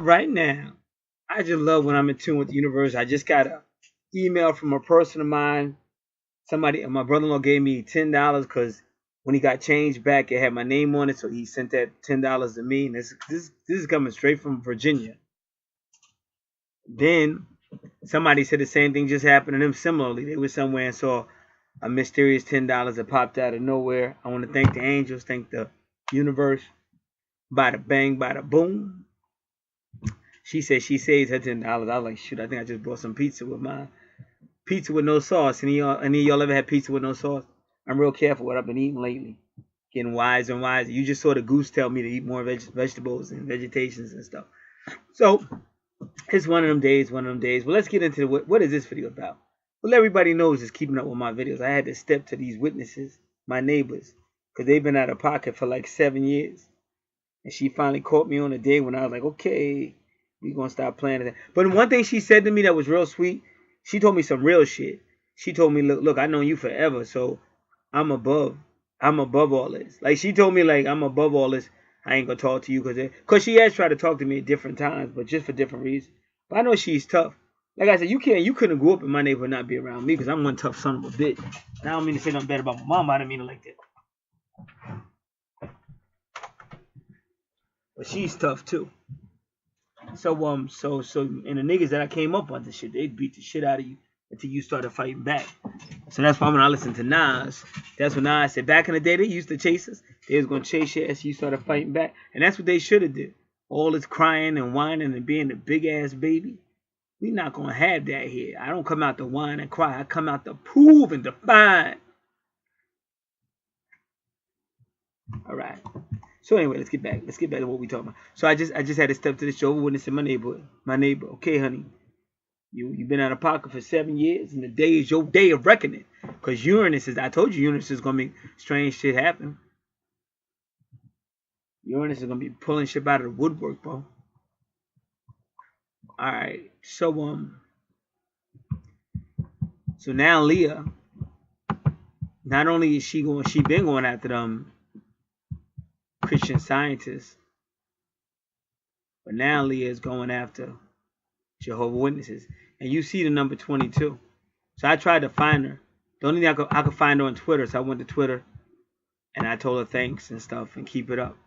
Right now, I just love when I'm in tune with the universe. I just got a email from a person of mine. Somebody, my brother-in-law gave me $10 because when he got changed back, it had my name on it, so he sent that $10 to me. And this is coming straight from Virginia. Then somebody said the same thing just happened to them. Similarly, they were somewhere and saw a mysterious $10 that popped out of nowhere. I want to thank the angels, thank the universe. Bada bang, bada boom. She said she saves her $10. I was like, shoot, I think I just bought some pizza with mine. Pizza with no sauce. Any of y'all ever had pizza with no sauce? I'm real careful what I've been eating lately. Getting wiser and wiser. You just saw the goose tell me to eat more vegetables and vegetations and stuff. So it's one of them days, one of them days. Well, let's get into what is this video about? Well, everybody knows is keeping up with my videos. I had to step to these witnesses, my neighbors, because they've been out of pocket for like 7 years. And she finally caught me on a day when I was like, okay, we're going to stop playing that. But one thing she said to me that was real sweet, she told me some real shit. She told me, look, I know you forever, so I'm above all this. Like, she told me, like, I'm above all this. I ain't going to talk to you because she has tried to talk to me at different times, but just for different reasons. But I know she's tough. Like I said, you couldn't grow up in my neighborhood and not be around me because I'm one tough son of a bitch. And I don't mean to say nothing bad about my mom. I didn't mean it like that. But she's tough too. So and the niggas that I came up on this shit, they beat the shit out of you until you started fighting back. So that's why when I listened to Nas, that's when Nas said back in the day they used to chase us. They was gonna chase you as you started fighting back. And that's what they should have did. All this crying and whining and being a big ass baby. We not gonna have that here. I don't come out to whine and cry. I come out to prove and define. Alright. So anyway, let's get back to what we talking about. So I just had to step to this Jehovah's Witness in my neighborhood. My neighbor, okay, honey. You've been out of pocket for 7 years, and the day is your day of reckoning. Because I told you Uranus is gonna make strange shit happen. Uranus is gonna be pulling shit out of the woodwork, bro. Alright, so now Leah, not only is she been going after them Christian Scientists, but now Leah is going after Jehovah's Witnesses. And you see the number 22. So I tried to find her. The only thing I could find her on Twitter. So I went to Twitter and I told her thanks and stuff and keep it up.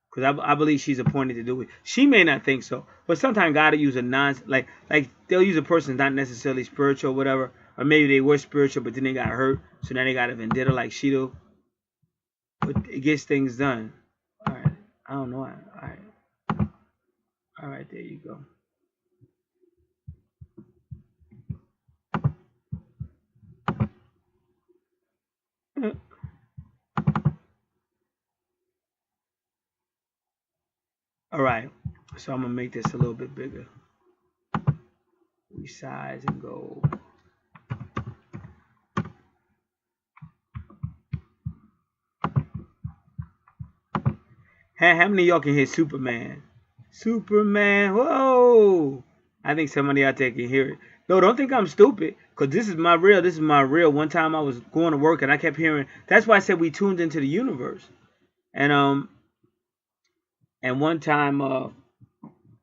Because I believe she's appointed to do it. She may not think so. But sometimes God will use a like they'll use a person not necessarily spiritual or whatever. Or maybe they were spiritual but then they got hurt. So now they got a vendetta like she do. But it gets things done. Alright. I don't know. Alright, there you go. Alright, so I'm going to make this a little bit bigger. Resize and go. How many of y'all can hear Superman? Superman, whoa! I think somebody out there can hear it. No, don't think I'm stupid, because this is my real. One time I was going to work and I kept hearing, that's why I said we tuned into the universe. And one time, I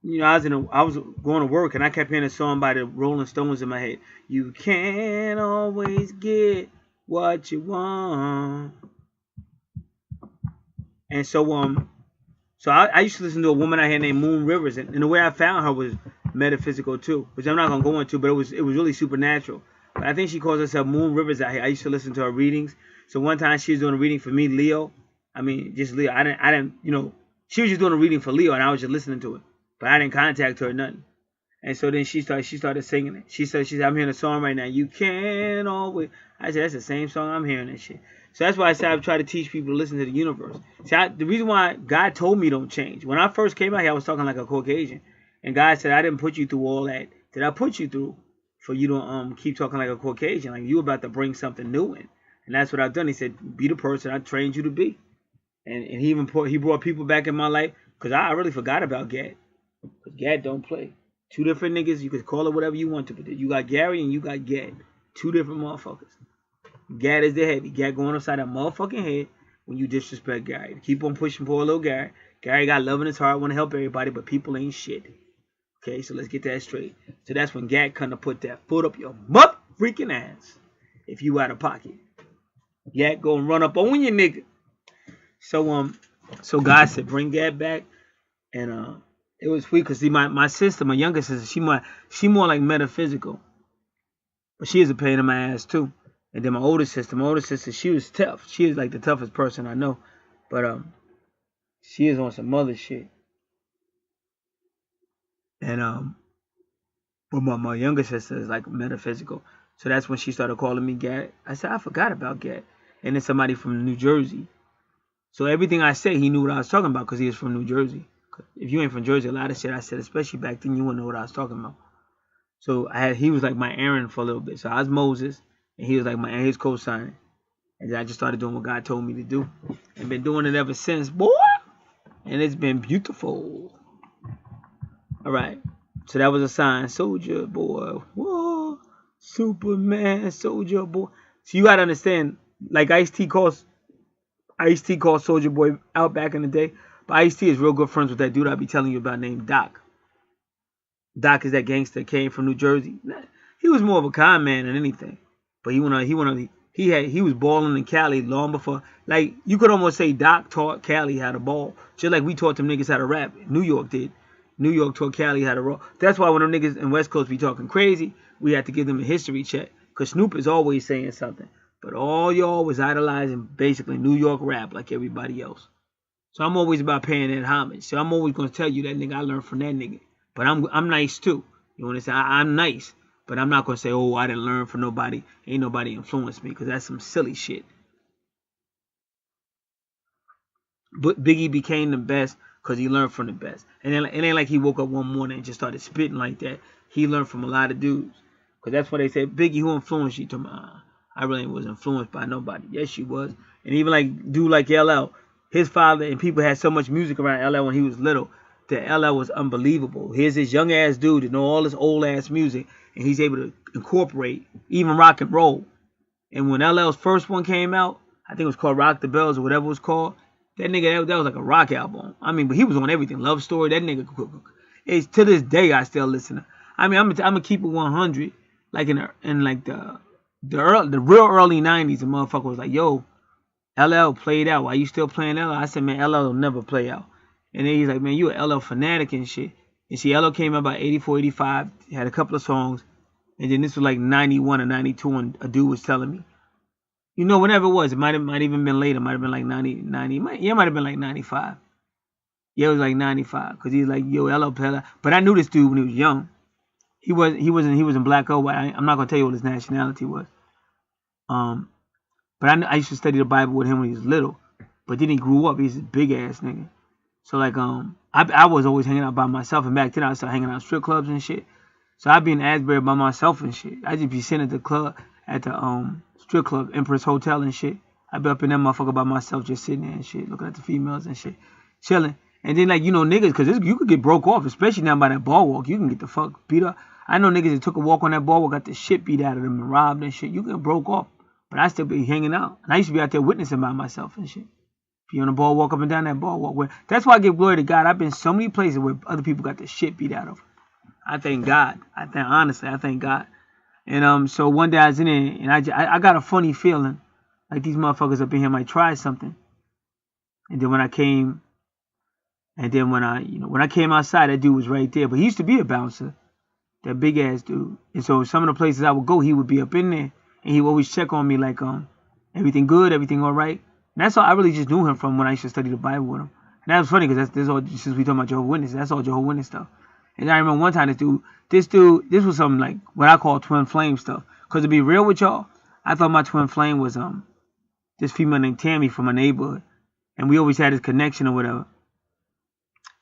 was going to work and I kept hearing a song by the Rolling Stones in my head. You can't always get what you want. And so I used to listen to a woman I had named Moon Rivers, and the way I found her was metaphysical too, which I'm not gonna go into, but it was really supernatural. But I think she calls herself Moon Rivers out here. I used to listen to her readings. So one time she was doing a reading for me, Leo. I mean, just Leo. I didn't, she was just doing a reading for Leo, and I was just listening to it. But I didn't contact her or nothing. And so then she started singing it. She said, I'm hearing a song right now. You can't always. I said, that's the same song I'm hearing and shit. So that's why I said I try to teach people to listen to the universe. See, the reason why God told me don't change. When I first came out here, I was talking like a Caucasian. And God said, I didn't put you through all that. Did I put you through for you to keep talking like a Caucasian? Like you about to bring something new in. And that's what I've done. He said, be the person I trained you to be. And he even brought people back in my life. Because I really forgot about Gad. Because Gad don't play. Two different niggas. You could call it whatever you want to. But you got Gary and you got Gad. Two different motherfuckers. Gad is the heavy. Gad going upside that motherfucking head when you disrespect Gary. Keep on pushing poor little Gary. Gary got love in his heart, want to help everybody, but people ain't shit. Okay, so let's get that straight. So that's when Gat kind of put that foot up your butt freaking ass. If you out of pocket. Gat go and run up on you, nigga. So God said, bring Gat back. And it was sweet because see my sister, my younger sister, she more like metaphysical. But she is a pain in my ass too. And then my older sister, she was tough. She is like the toughest person I know. But she is on some other shit. And but my younger sister is like metaphysical. So that's when she started calling me Gat. I said, I forgot about Gat. And then somebody from New Jersey. So everything I said, he knew what I was talking about because he was from New Jersey. If you ain't from Jersey, a lot of shit I said, especially back then, you wouldn't know what I was talking about. So he was like my Aaron for a little bit. So I was Moses, and he was like his co-signing. And then I just started doing what God told me to do. And been doing it ever since, boy. And it's been beautiful. All right. So that was a sign. Soldier boy. Whoa. Superman. Soldier boy. So you got to understand, like Ice-T calls Soldier Boy out back in the day. But Ice-T is real good friends with that dude I be telling you about named Doc. Doc is that gangster that came from New Jersey. He was more of a con man than anything. But he was balling in Cali long before. Like, you could almost say Doc taught Cali how to ball. Just like we taught them niggas how to rap. New York did. New York taught Cali how to roll. That's why when them niggas in West Coast be talking crazy, we had to give them a history check. Because Snoop is always saying something. But all y'all was idolizing basically New York rap like everybody else. So I'm always about paying that homage. So I'm always going to tell you that nigga I learned from that nigga. But I'm nice too. You want to say I'm nice. But I'm not going to say, oh, I didn't learn from nobody. Ain't nobody influenced me. Because that's some silly shit. But Biggie became the best because he learned from the best. And it ain't like he woke up one morning and just started spitting like that. He learned from a lot of dudes. Because that's why they said, Biggie, who influenced you? I really was influenced by nobody. Yes, she was. And even like dude like LL, his father and people had so much music around LL when he was little that LL was unbelievable. Here's this young ass dude that know all this old ass music, and he's able to incorporate even rock and roll. And when LL's first one came out, I think it was called Rock the Bells or whatever it was called. That nigga, that was like a rock album. I mean, but he was on everything. Love Story, that nigga. It's to this day I still listen. I mean, I'm gonna keep it 100. Like in like the real early 90s, the motherfucker was like, yo, LL played out. Why you still playing LL? I said, man, LL will never play out. And then he's like, man, you an LL fanatic and shit. And see, LL came out about 84, 85, had a couple of songs. And then this was like 91 or 92, and a dude was telling me, you know, whenever it was, it might even been later. It might have been like 90, it might have been like 95. Yeah, it was like 95. Because he's like, yo, LL played out. But I knew this dude when he was young. He was in black or white. I'm not gonna tell you what his nationality was. But I used to study the Bible with him when he was little. But then he grew up. He's a big ass nigga. So like I was always hanging out by myself, and back then I started hanging out at strip clubs and shit. So I'd be in Asbury by myself and shit. I'd just be sitting at the club at the strip club, Empress Hotel and shit. I'd be up in that motherfucker by myself, just sitting there and shit, looking at the females and shit, chilling. And then like, you know, niggas, cause you could get broke off, especially now by that boardwalk. You can get the fuck beat up. I know niggas that took a walk on that boardwalk, got the shit beat out of them and robbed and shit. You get broke off. But I still be hanging out. And I used to be out there witnessing by myself and shit. Be on the boardwalk, up and down that boardwalk. That's why I give glory to God. I've been so many places where other people got the shit beat out of them. I thank God. Honestly, I thank God. And so one day I was in there, and I got a funny feeling. Like these motherfuckers up in here might try something. And then when I came outside, that dude was right there. But he used to be a bouncer. That big ass dude. And so some of the places I would go, he would be up in there. And he would always check on me like, everything good, everything all right. And that's all I really just knew him from when I used to study the Bible with him. And that was funny because this all, since we talking about Jehovah's Witnesses, that's all Jehovah's Witness stuff. And I remember one time this was some like what I call twin flame stuff. Because to be real with y'all, I thought my twin flame was this female named Tammy from my neighborhood. And we always had this connection or whatever.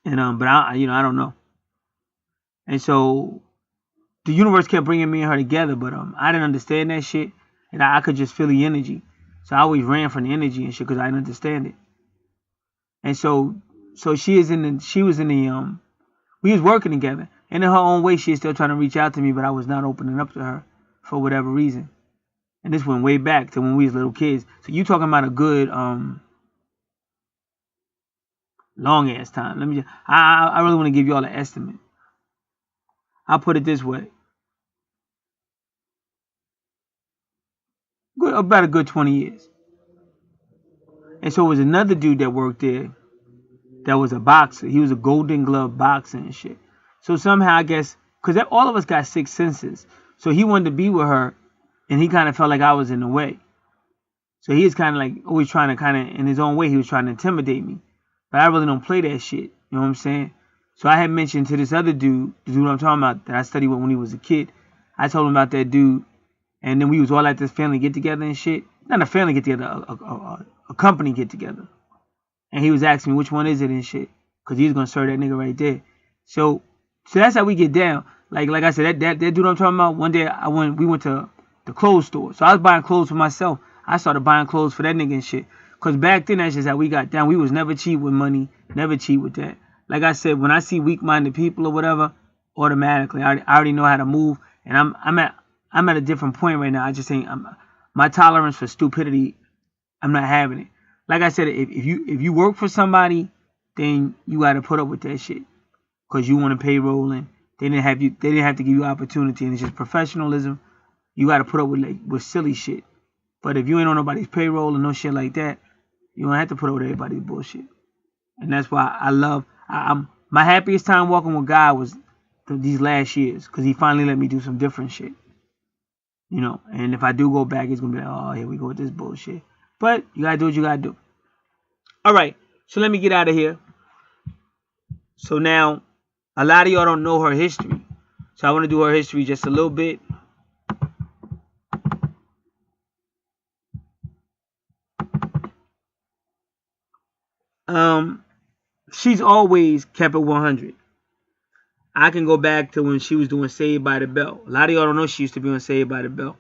And but I don't know. And so the universe kept bringing me and her together, but I didn't understand that shit, and I could just feel the energy. So I always ran from the energy and shit because I didn't understand it. And so we was working together, and in her own way, she was still trying to reach out to me, but I was not opening up to her for whatever reason. And this went way back to when we was little kids. So you talking about a good long ass time. I really want to give you all an estimate. I'll put it this way. About a good 20 years. And so it was another dude that worked there that was a boxer. He was a Golden Glove boxer and shit. So somehow, I guess, because all of us got sixth senses. So he wanted to be with her, and he kind of felt like I was in the way. So he was kind of like always trying to kind of, in his own way, he was trying to intimidate me. But I really don't play that shit. You know what I'm saying? So I had mentioned to this other dude, the dude I'm talking about, that I studied with when he was a kid. I told him about that dude. And then we was all at this family get-together and shit. Not a family get-together, a company get-together. And he was asking me, which one is it and shit. Because he was going to serve that nigga right there. So that's how we get down. Like I said, that dude I'm talking about, one day we went to the clothes store. So I was buying clothes for myself. I started buying clothes for that nigga and shit. Because back then, that's just how we got down. We was never cheap with money. Never cheap with that. Like I said, when I see weak-minded people or whatever, automatically, I already know how to move. And I'm at a different point right now. I just ain't, my tolerance for stupidity, I'm not having it. Like I said, if you work for somebody, then you got to put up with that shit. Because you want to payroll and they didn't have to give you opportunity, and it's just professionalism. You got to put up with silly shit. But if you ain't on nobody's payroll and no shit like that, you don't have to put up with everybody's bullshit. And that's why I'm my happiest time walking with God was these last years, because he finally let me do some different shit. You know, and if I do go back, it's going to be like, oh, here we go with this bullshit. But you got to do what you got to do. All right, so let me get out of here. So now, a lot of y'all don't know her history. So I want to do her history just a little bit. She's always kept it 100. I can go back to when she was doing Saved by the Bell. A lot of y'all don't know she used to be on Saved by the Bell.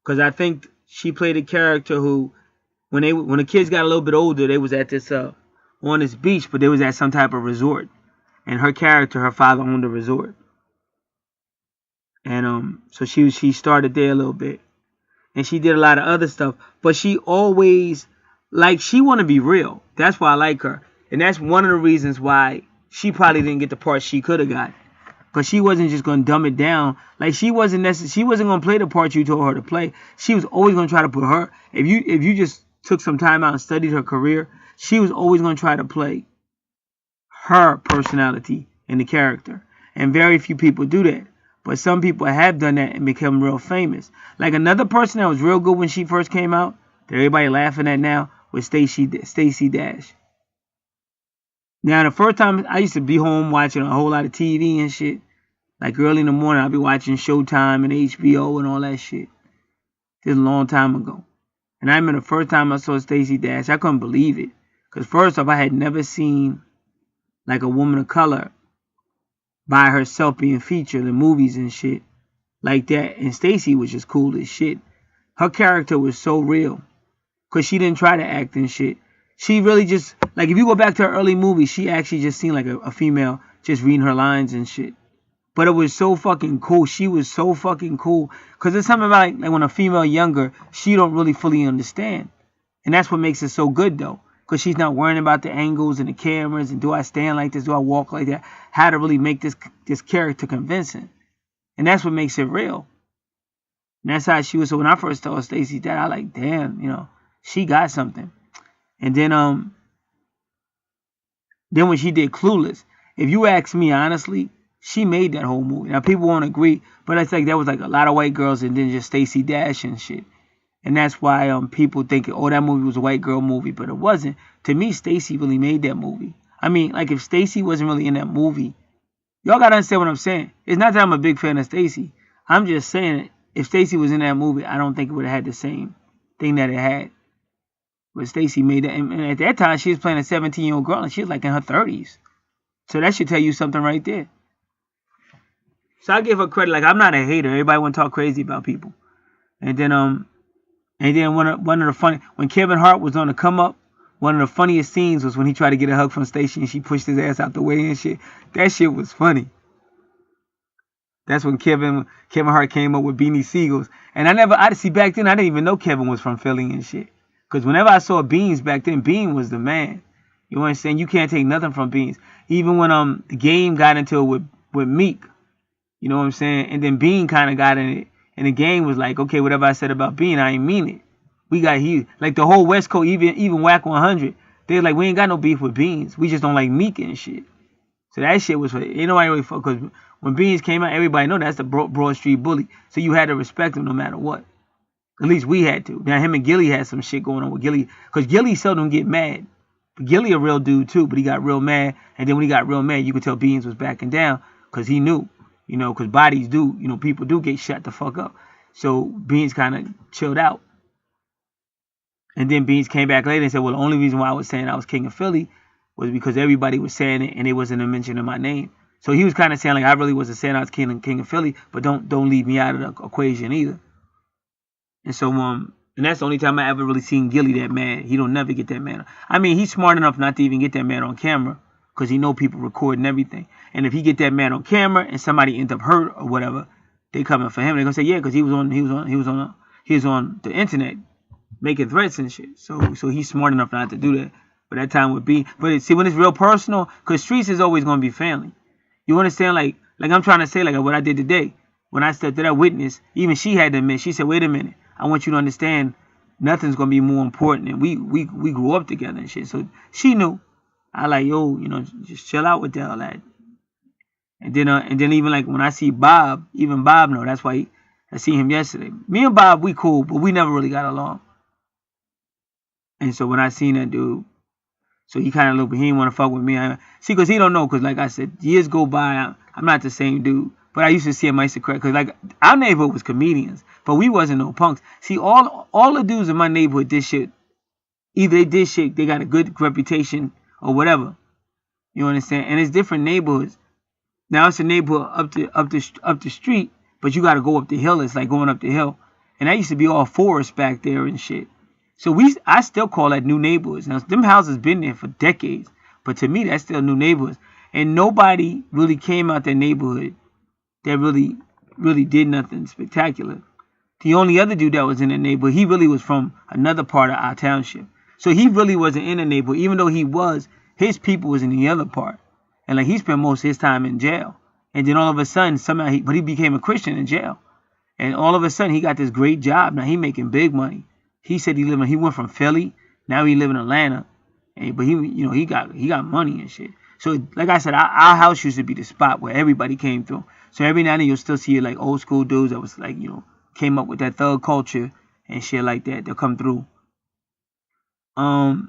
Because I think she played a character who, when the kids got a little bit older, they was at this on this beach, but they was at some type of resort. And her character, her father owned the resort. And so she started there a little bit. And she did a lot of other stuff. But she always, she want to be real. That's why I like her. And that's one of the reasons why she probably didn't get the part she could have got. Because she wasn't just going to dumb it down. Like, she wasn't going to play the part you told her to play. She was always going to try to put her. If you just took some time out and studied her career, she was always going to try to play her personality in the character. And very few people do that. But some people have done that and become real famous. Like, another person that was real good when she first came out, that everybody laughing at now, was Stacey Dash. Now, the first time, I used to be home watching a whole lot of TV and shit. Like, early in the morning, I'd be watching Showtime and HBO and all that shit. This is a long time ago. And I remember the first time I saw Stacey Dash, I couldn't believe it. Because first off, I had never seen, like, a woman of color by herself being featured in movies and shit like that. And Stacey was just cool as shit. Her character was so real. Because she didn't try to act and shit. She really just, like, if you go back to her early movies, she actually just seemed like a female just reading her lines and shit. But it was so fucking cool. She was so fucking cool. Because there's something about, like when a female younger, she don't really fully understand. And that's what makes it so good, though. Because she's not worrying about the angles and the cameras and do I stand like this, do I walk like that. How to really make this character convincing. And that's what makes it real. And that's how she was. So when I first told Stacey that, I like, damn, you know, she got something. And then when she did Clueless, if you ask me honestly, she made that whole movie. Now people won't agree, but I think that was like a lot of white girls and then just Stacey Dash and shit. And that's why people think, oh, that movie was a white girl movie, but it wasn't. To me, Stacey really made that movie. I mean, like, if Stacey wasn't really in that movie, y'all gotta understand what I'm saying. It's not that I'm a big fan of Stacey. I'm just saying, if Stacey was in that movie, I don't think it would have had the same thing that it had. But Stacey made that, and at that time, she was playing a 17-year-old girl, and she was like in her 30s. So that should tell you something right there. So I give her credit. Like, I'm not a hater. Everybody want to talk crazy about people. And then one of the funny, when Kevin Hart was on the come up, one of the funniest scenes was when he tried to get a hug from Stacey and she pushed his ass out the way and shit. That shit was funny. That's when Kevin Hart came up with Beanie Siegels. And I see back then, I didn't even know Kevin was from Philly and shit. Because whenever I saw Beans back then, Bean was the man. You understand? You can't take nothing from Beans. Even when the Game got into it with Meek. You know what I'm saying? And then Bean kind of got in it. And the gang was like, okay, whatever I said about Bean, I ain't mean it. We got here. Like the whole West Coast, even Whack 100, they're like, we ain't got no beef with Beans. We just don't like Meek and shit. So that shit was for, ain't nobody really fuck, because when Beans came out, everybody know that's the Broad Street bully. So you had to respect him no matter what. At least we had to. Now him and Gilly had some shit going on with Gilly, because Gilly seldom get mad. But Gilly a real dude too, but he got real mad. And then when he got real mad, you could tell Beans was backing down, because he knew, you know, because bodies do, you know, people do get shut the fuck up. So Beans kind of chilled out. And then Beans came back later and said, well, the only reason why I was saying I was king of Philly was because everybody was saying it and it wasn't a mention of my name. So he was kind of saying, like, I really wasn't saying I was king of Philly, but don't leave me out of the equation either. And so, and that's the only time I ever really seen Gilly that mad. He don't never get that mad. I mean, he's smart enough not to even get that mad on camera, because he know people recording everything. And if he get that mad on camera and somebody end up hurt or whatever, they coming for him. They're gonna say, yeah, because he was on the internet making threats and shit. So he's smart enough not to do that. But that time would be. But see, when it's real personal, because streets is always gonna be family. You understand? Like I'm trying to say, like what I did today. When I stepped to that witness, even she had to admit. She said, wait a minute, I want you to understand, nothing's gonna be more important. And we grew up together and shit. So she knew. I like, yo, you know, just chill out with all that. And then even like when I see Bob, even Bob know. That's why I see him yesterday. Me and Bob, we cool, but we never really got along. And so when I seen that dude, so he kind of looked, but he didn't want to fuck with me. See, because he don't know, because like I said, years go by, I'm not the same dude. But I used to see him, I used to crack, because like our neighborhood was comedians, but we wasn't no punks. See, all the dudes in my neighborhood did shit. Either they did shit, they got a good reputation or whatever. You understand? And it's different neighborhoods. Now it's a neighborhood up the street, but you got to go up the hill. It's like going up the hill. And that used to be all forest back there and shit. So I still call that new neighborhoods. Now, them houses been there for decades, but to me, that's still new neighborhoods. And nobody really came out that neighborhood that really did nothing spectacular. The only other dude that was in the neighborhood, he really was from another part of our township. So he really wasn't in the neighborhood, even though he was, his people was in the other part. And like he spent most of his time in jail. And then all of a sudden, somehow he became a Christian in jail. And all of a sudden, he got this great job. Now he making big money. He said he went from Philly, now he live in Atlanta, but he got money and shit. So like I said, our house used to be the spot where everybody came through. So every now and then you'll still see like old school dudes that was like, you know, came up with that thug culture and shit like that. They'll come through. But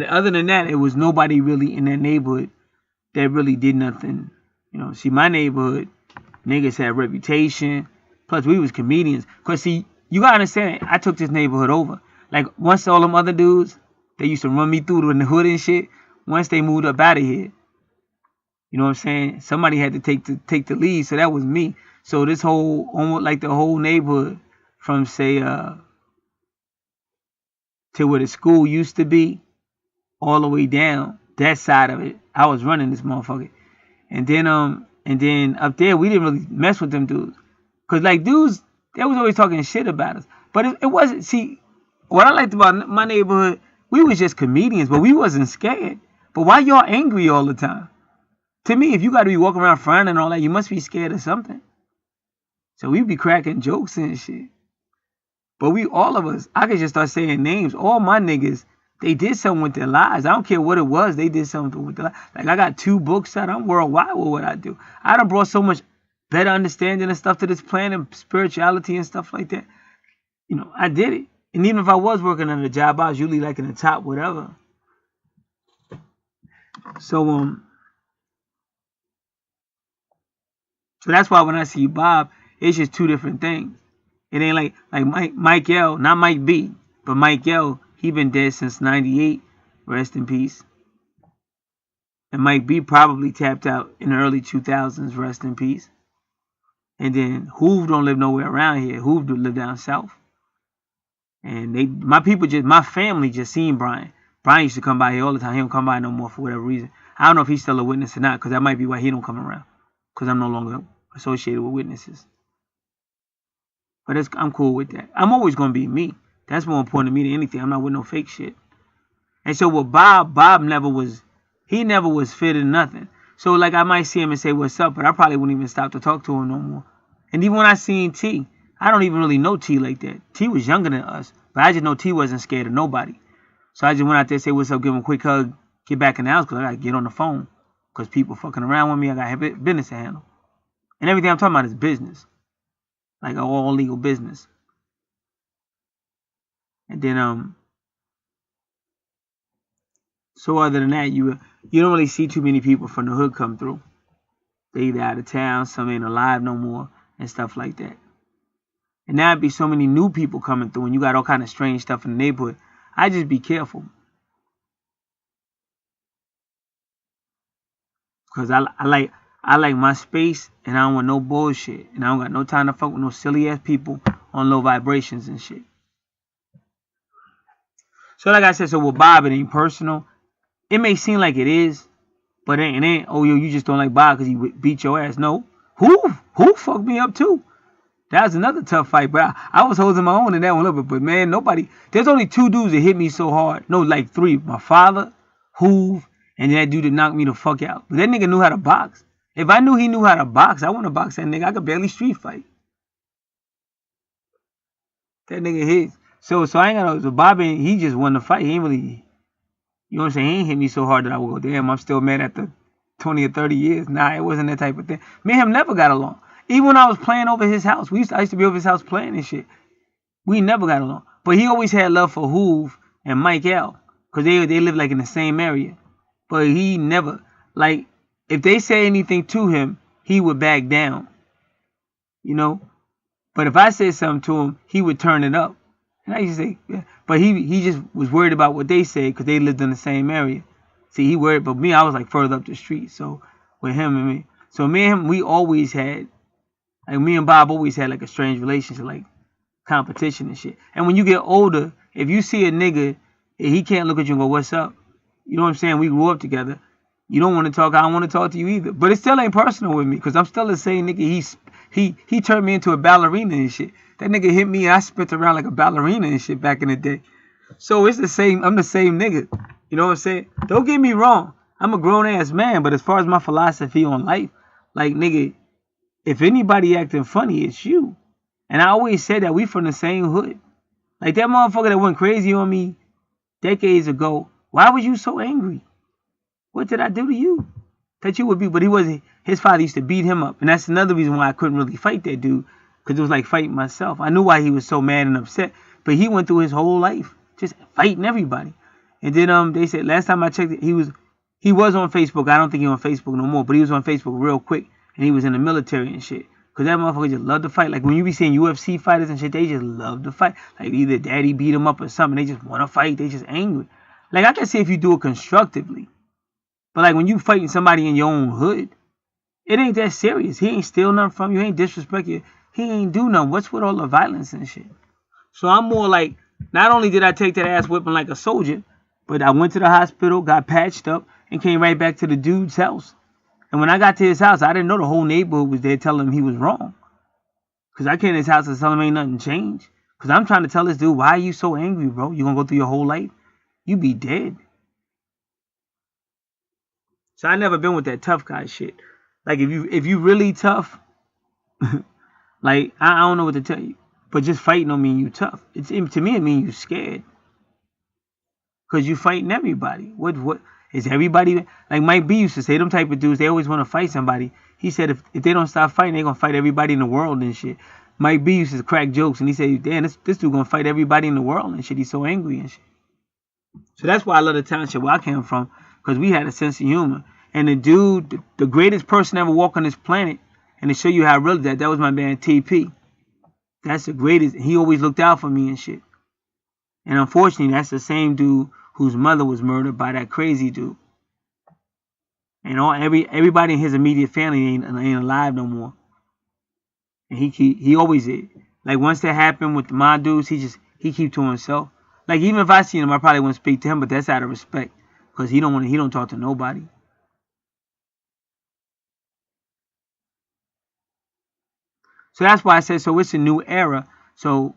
other than that, it was nobody really in that neighborhood that really did nothing. You know, see, my neighborhood, niggas had reputation. Plus we was comedians. Cause see, you gotta understand, I took this neighborhood over. Like, once all them other dudes, they used to run me through in the hood and shit, once they moved up out of here, you know what I'm saying? Somebody had to take the lead, so that was me. So this whole, almost like the whole neighborhood, from, say, to where the school used to be, all the way down, that side of it, I was running this motherfucker. And then up there, we didn't really mess with them dudes. Cause like dudes, they was always talking shit about us. But it wasn't, see, what I liked about my neighborhood, we was just comedians, but we wasn't scared. But why y'all angry all the time? To me, if you got to be walking around frowning and all that, you must be scared of something. So we be cracking jokes and shit. But all of us, I could just start saying names. All my niggas, they did something with their lives. I don't care what it was, they did something with their lives. Like, I got 2 books out. I'm worldwide with what I do. I done brought so much better understanding and stuff to this planet, spirituality and stuff like that. You know, I did it. And even if I was working on a job, I was usually like in the top, whatever. So that's why when I see Bob, it's just 2 different things. It ain't like Mike L, not Mike B, but Mike L, he been dead since 98. Rest in peace. And Mike B probably tapped out in the early 2000s. Rest in peace. And then Hoove don't live nowhere around here. Hoove live down south. And my family just seen Bryan. Bryan used to come by here all the time. He don't come by no more for whatever reason. I don't know if he's still a witness or not, because that might be why he don't come around. Because I'm no longer associated with witnesses. But I'm cool with that. I'm always going to be me. That's more important to me than anything. I'm not with no fake shit. And so with Bob never was fit in nothing. So like I might see him and say what's up, but I probably wouldn't even stop to talk to him no more. And even when I seen T, I don't even really know T like that. T was younger than us, but I just know T wasn't scared of nobody. So I just went out there, say what's up, give him a quick hug, get back in the house because I got to get on the phone. Because people fucking around with me, I got business to handle. And everything I'm talking about is business. Like all legal business. And then, so other than that, you don't really see too many people from the hood come through. They either out of town, some ain't alive no more, and stuff like that. And now it'd be so many new people coming through, and you got all kind of strange stuff in the neighborhood. I just be careful. Because I like my space, and I don't want no bullshit. And I don't got no time to fuck with no silly ass people on low vibrations and shit. So like I said, so with Bob, it ain't personal. It may seem like it is, but it ain't. Oh, yo, you just don't like Bob because he beat your ass. No. Who fucked me up too? That was another tough fight, but I was holding my own in that one. But man, nobody. There's only 2 dudes that hit me so hard. No, like 3. My father, Hoove, and that dude that knocked me the fuck out. But that nigga knew how to box. If I knew he knew how to box, I want to box that nigga. I could barely street fight. That nigga hit. So I ain't got no. So Bobby, he just won the fight. He ain't really. You know what I'm saying? He ain't hit me so hard that I would go, damn, I'm still mad after 20 or 30 years. Nah, it wasn't that type of thing. Me and him never got along. Even when I was playing over his house, I used to be over his house playing and shit. We never got along. But he always had love for Hoove and Mike L. Because they live like in the same area. But he never, like, if they say anything to him, he would back down. You know? But if I said something to him, he would turn it up. And I used to say, yeah. But he just was worried about what they said because they lived in the same area. See, he worried, but me, I was like further up the street. So with him and me. So me and him, we always had, like me and Bob always had like a strange relationship, like competition and shit. And when you get older, if you see a nigga, he can't look at you and go, what's up? You know what I'm saying? We grew up together. You don't want to talk, I don't want to talk to you either. But it still ain't personal with me because I'm still the same nigga. He turned me into a ballerina and shit. That nigga hit me and I spent around like a ballerina and shit back in the day. So it's the same, I'm the same nigga. You know what I'm saying? Don't get me wrong. I'm a grown ass man, but as far as my philosophy on life, like nigga, if anybody acting funny, it's you. And I always said that we from the same hood. Like that motherfucker that went crazy on me decades ago. Why was you so angry? What did I do to you? That you would be, but he wasn't. His father used to beat him up. And that's another reason why I couldn't really fight that dude. Because it was like fighting myself. I knew why he was so mad and upset. But he went through his whole life just fighting everybody. And then they said last time I checked it, he was on Facebook. I don't think he's on Facebook no more. But he was on Facebook real quick. And he was in the military and shit. Because that motherfucker just loved to fight. Like when you be seeing UFC fighters and shit, they just love to fight. Like either daddy beat them up or something. They just want to fight. They just angry. Like I can see if you do it constructively. But like when you fighting somebody in your own hood, it ain't that serious. He ain't steal nothing from you. He ain't disrespect you. He ain't do nothing. What's with all the violence and shit? So I'm more like, not only did I take that ass whipping like a soldier, but I went to the hospital, got patched up, and came right back to the dude's house. And when I got to his house, I didn't know the whole neighborhood was there telling him he was wrong. Because I came to his house and tell him ain't nothing changed. Because I'm trying to tell this dude, why are you so angry, bro? You going to go through your whole life? You be dead. So I never been with that tough guy shit. Like if you really tough, like I don't know what to tell you. But just fighting don't mean you tough. To me it means you scared. Cause you fighting everybody. What is everybody like Mike B used to say, them type of dudes, they always want to fight somebody. He said if they don't stop fighting, they're gonna fight everybody in the world and shit. Mike B used to crack jokes and he said, damn, this dude gonna fight everybody in the world and shit. He's so angry and shit. So that's why I love the township where I came from, because we had a sense of humor. And the dude, the greatest person ever walk on this planet, and to show you how real that was my man TP. That's the greatest. He always looked out for me and shit. And unfortunately, that's the same dude whose mother was murdered by that crazy dude. And everybody in his immediate family ain't alive no more. And he always did. Like once that happened with my dudes, he keep to himself. Like even if I seen him, I probably wouldn't speak to him, but that's out of respect, because he don't talk to nobody. So that's why I said, so it's a new era. So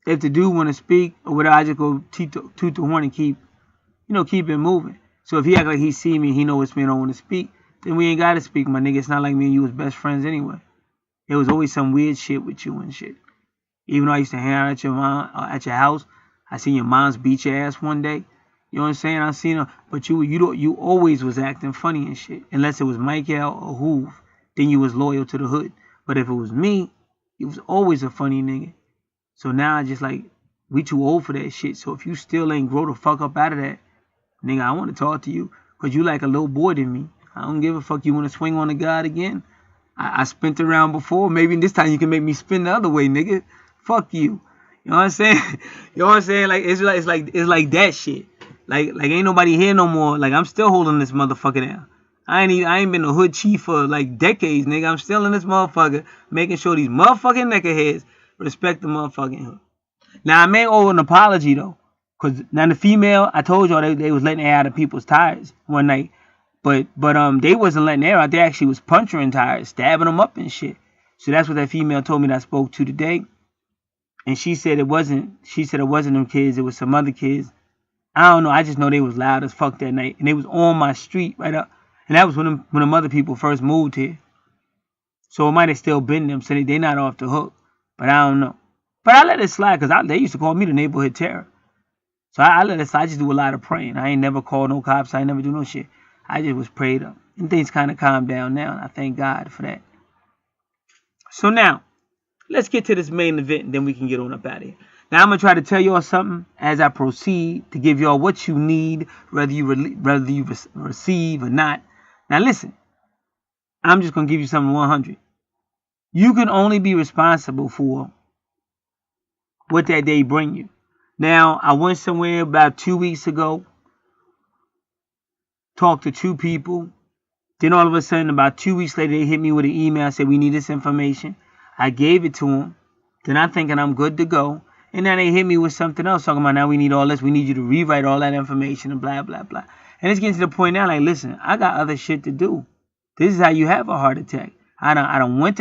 if the dude want to speak or whatever, I just go toot the horn and keep it moving. So if he act like he see me, he know it's me and don't want to speak, then we ain't got to speak, my nigga. It's not like me and you was best friends anyway. There was always some weird shit with you and shit. Even though I used to hang out at your mom, at your house, I seen your mom's beat your ass one day. You know what I'm saying? I seen her, but you always was acting funny and shit. Unless it was Michael or Hoove, then you was loyal to the hood. But if it was me, you was always a funny nigga. So now I just like, we too old for that shit. So if you still ain't grow the fuck up out of that, nigga, I want to talk to you because you like a little boy than me. I don't give a fuck. You want to swing on the God again? I spent around before. Maybe this time you can make me spin the other way, nigga. Fuck you. You know what I'm saying? You know what I'm saying? Like it's like that shit. Like ain't nobody here no more. Like I'm still holding this motherfucker down. I ain't been a hood chief for like decades, nigga. I'm still in this motherfucker, making sure these motherfucking neckerheads respect the motherfucking hood. Now I may owe an apology though, cause now the female, I told y'all they was letting air out of people's tires one night. But they wasn't letting air out. They actually was puncturing tires, stabbing them up and shit. So that's what that female told me that I spoke to today. And she said it wasn't them kids. It was some other kids. I don't know. I just know they was loud as fuck that night. And they was on my street right up. And that was when them other people first moved here. So it might have still been them. So they not off the hook. But I don't know. But I let it slide because they used to call me the neighborhood terror. So I let it slide. I just do a lot of praying. I ain't never called no cops. I ain't never do no shit. I just was prayed up. And things kind of calmed down now. And I thank God for that. So now, let's get to this main event and then we can get on up out of here. Now I'm going to try to tell y'all something as I proceed to give y'all what you need, whether you receive or not. Now listen, I'm just going to give you something 100. You can only be responsible for what that day bring you. Now, I went somewhere about 2 weeks ago, talked to 2 people. Then all of a sudden, about 2 weeks later, they hit me with an email, said, we need this information. I gave it to them. Then I'm thinking I'm good to go. And then they hit me with something else, talking about now we need all this. We need you to rewrite all that information and blah, blah, blah. And it's getting to the point now, like, listen, I got other shit to do. This is how you have a heart attack. I done went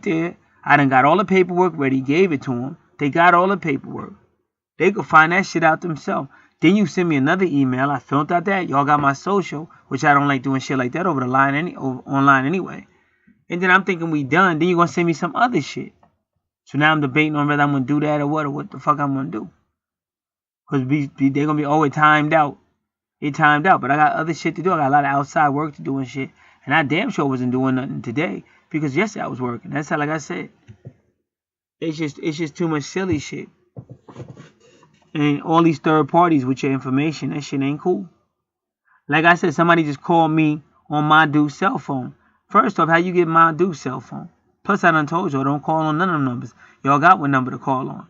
there. I done got all the paperwork ready, gave it to them. They got all the paperwork. They could find that shit out themselves. Then you send me another email. I filled out that. Y'all got my social, which I don't like doing shit like that over the line, online anyway. And then I'm thinking we done. Then you're going to send me some other shit. So now I'm debating on whether I'm going to do that or what the fuck I'm going to do. Because they're going to be, oh, it timed out. It timed out. But I got other shit to do. I got a lot of outside work to do and shit. And I damn sure wasn't doing nothing today. Because yesterday I was working. That's how, like I said. It's just too much silly shit. And all these third parties with your information, that shit ain't cool. Like I said, somebody just called me on my dude's cell phone. First off, how you get my dude's cell phone? Plus, I done told y'all, don't call on none of them numbers. Y'all got one number to call on.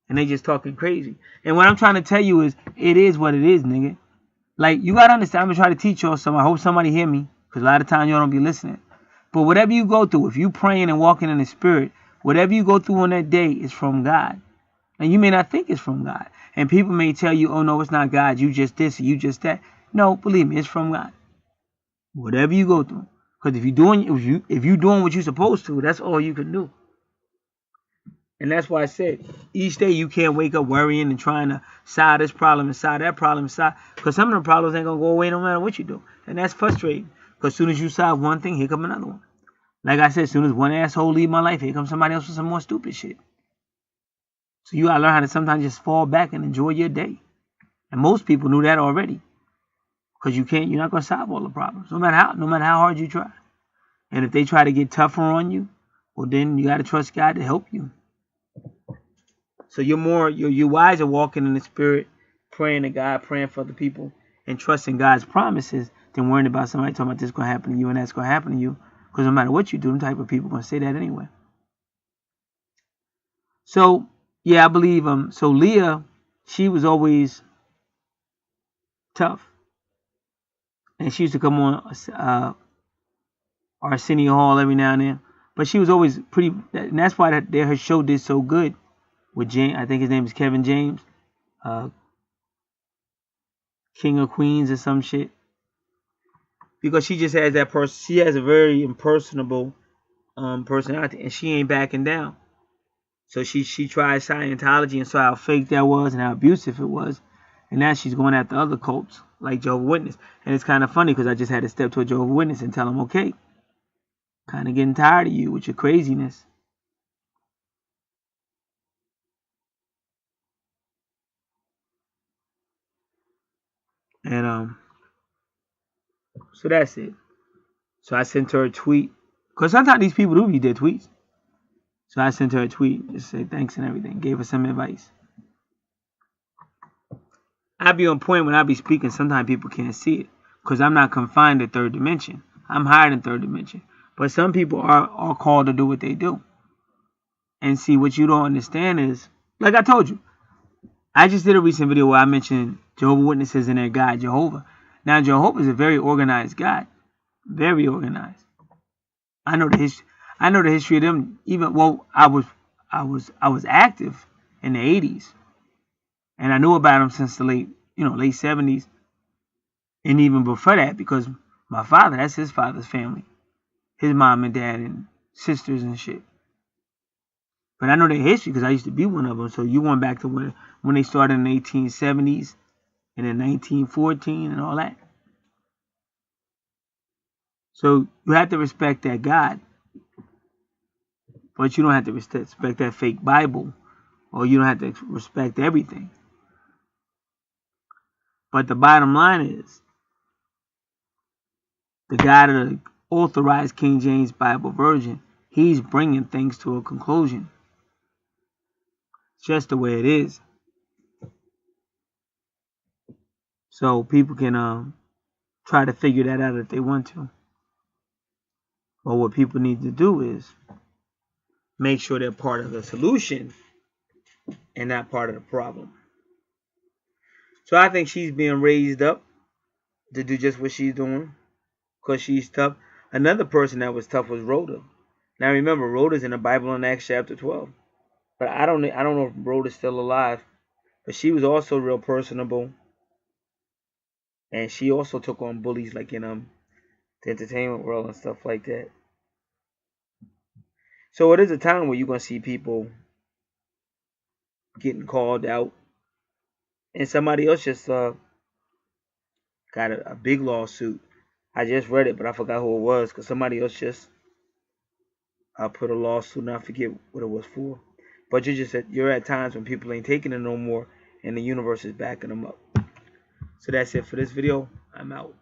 And they just talking crazy. And what I'm trying to tell you is, it is what it is, nigga. Like, you got to understand, I'm going to try to teach y'all something. I hope somebody hear me. Because a lot of times y'all don't be listening. But whatever you go through, if you praying and walking in the spirit, whatever you go through on that day is from God. And you may not think it's from God. And people may tell you, oh, no, it's not God. You just this or you just that. No, believe me, it's from God. Whatever you go through. Because if you're doing what you're supposed to, that's all you can do. And that's why I said, each day you can't wake up worrying and trying to solve this problem and solve that problem. Because some of the problems ain't going to go away no matter what you do. And that's frustrating. Because as soon as you solve one thing, here comes another one. Like I said, as soon as one asshole leave my life, here comes somebody else with some more stupid shit. So you got to learn how to sometimes just fall back and enjoy your day. And most people knew that already. Because you're not going to solve all the problems, no matter how hard you try. And if they try to get tougher on you, well, then you got to trust God to help you. So you're wiser walking in the spirit, praying to God, praying for other people, and trusting God's promises than worrying about somebody talking about this going to happen to you and that's going to happen to you. Because no matter what you do, them type of people are going to say that anyway. So, yeah, I believe so Leah, she was always tough. And she used to come on Arsenio Hall every now and then. But she was always pretty, and that's why her show did so good with James. I think his name is Kevin James. King of Queens or some shit. Because she just has that person. She has a very impersonable personality. And she ain't backing down. So she tried Scientology and saw how fake that was and how abusive it was. And now she's going after other cults like Jehovah's Witness. And it's kind of funny because I just had to step to a Jehovah's Witness and tell them, okay, kind of getting tired of you with your craziness. And so that's it. So I sent her a tweet. Because sometimes these people do read their tweets. So I sent her a tweet. Just say thanks and everything. Gave her some advice. I be on point when I be speaking. Sometimes people can't see it. Because I'm not confined to third dimension. I'm higher than third dimension. But some people are called to do what they do. And see, what you don't understand is, like I told you, I just did a recent video where I mentioned Jehovah's Witnesses and their God, Jehovah. Now, Jehovah is a very organized God. Very organized. I know the history. I know the history of them. Even I was active in the 80s, and I knew about them since the late 70s, and even before that, because my father, that's his father's family, his mom and dad and sisters and shit. But I know their history because I used to be one of them. So you went back to when they started in the 1870s and in 1914 and all that. So you have to respect that God. But you don't have to respect that fake Bible, or you don't have to respect everything. But the bottom line is, the God of the authorized King James Bible version, he's bringing things to a conclusion. It's just the way it is. So people can try to figure that out if they want to. But what people need to do is make sure they're part of the solution and not part of the problem. So I think she's being raised up to do just what she's doing because she's tough. Another person that was tough was Rhoda. Now remember, Rhoda's in the Bible in Acts chapter 12. But I don't know if Rhoda's still alive. But she was also real personable. And she also took on bullies like in the entertainment world and stuff like that. So it is a time where you're going to see people getting called out. And somebody else just got a big lawsuit. I just read it, but I forgot who it was because somebody else just put a lawsuit and I forget what it was for. But you're at times when people ain't taking it no more and the universe is backing them up. So that's it for this video. I'm out.